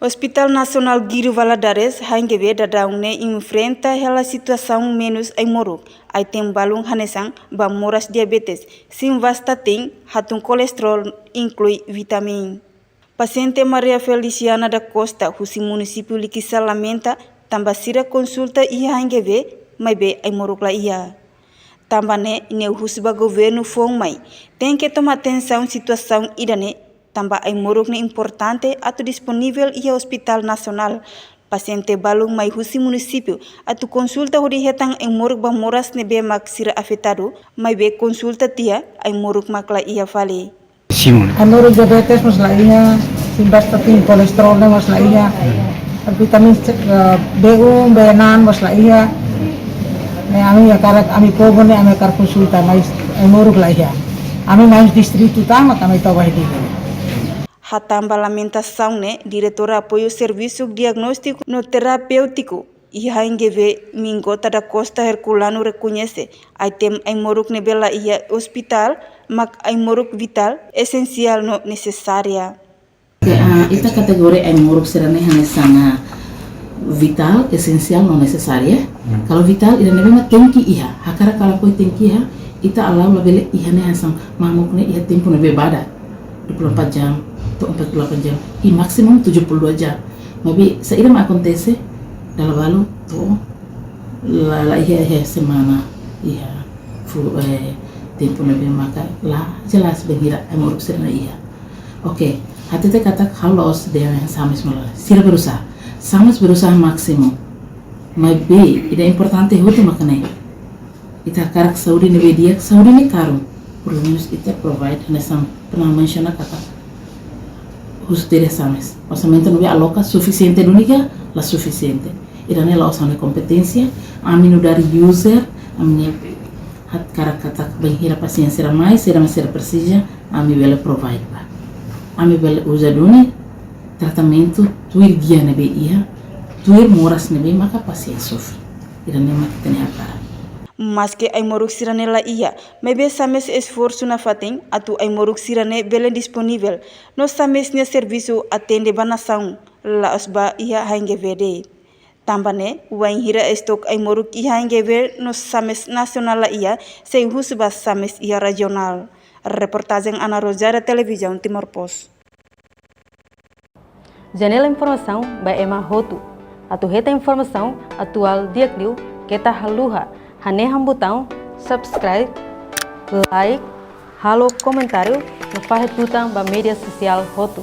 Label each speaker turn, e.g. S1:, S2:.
S1: Hospital Nacional Guiro Valadares hangeve dadaungne enfrenta a situação menos aimoruk. Ai tem balung hanesang ba moras diabetes, sim vasta tem hatun colesterol inclui vitamin. Paciente Maria Feliciana da Costa, husi município Liquissa lamenta, tambasira consulta ia hangeve, mas be aimoruk la ia. Tambane neu husba governo fong mai, tem que tomar atenção situação idane. Tambah aimoruk ni importante atau disponível ia Hospital Nacional. Paciente balung mai husi município atau consulta hori hetang aimoruk ba moras ne be mak sira afetado, mai be consulta tia aimoruk makla ia vale.
S2: Aimoruk diabetes mas la iya, simbasta ting kolesterol mas la iya, vitamin B1, B6 mas la iya. Ami ya karat ami pogo ne ami kar konsulta mais aimoruk la iya. Ami mais distrito tama kami tawa hidi.
S1: Hatamba lamentação né, diretora apoio serviço diagnóstico no terapêutico e haingeve Mingota da Costa Herculano reconhece ai tem aimoruk ne bela ia hospital mak aimoruk vital essencial no necessária.
S3: Ita kategori aimoruk serane hanesanga vital essencial no necessária. Kalau vital ida nebe ma tenki iha hakara kala koi tenki iha ita alau la bele iha ne hasang mamuk ne iha tempo ne bebada 24 jam. 48 jam e maksimum 72 jam. Mas se irá acontece dalam balu to la ia semana ia tempo nabi maka lah jelas begira aimoruk serna ia. Oke, hati te kata kalau dia samis malah sira berusaha maksimum. Mas ida importante hotu makane ita karak saudi nabi dia saudi ni karu por menos ita provide nessa pernah menciona kata ter exames. Orçamento não é aloca suficiente, única, la suficiente. E daí ela usa competência, a mim dar user, a minha hat cara kata banhira paciência mais, será precisa, a mim bela provide ba. A mim bela usa duni tratamento tuir dia nebe ia, tuir moras nebe maka paciência sofre. E daí maka tem a cara.
S1: Mas que aimoruk sirane la ia, mebe sames esforço na fatem, atu aimoruk sirane bele disponível. No sames nia serviço atende banação, la osba ia haingevede. Tambane, wain hira estok aimoruk ia haingever no sames nacional la ia, sem husba sames ia regional. Reportagem Ana Rosária, Televisão Timor Post.
S4: Janela informação by Emma Hotu. Atu reta informação atual diakliu kita haluha. Haneham botão subscribe, like, halo comentário no faz tutang ba mídia social Hotu.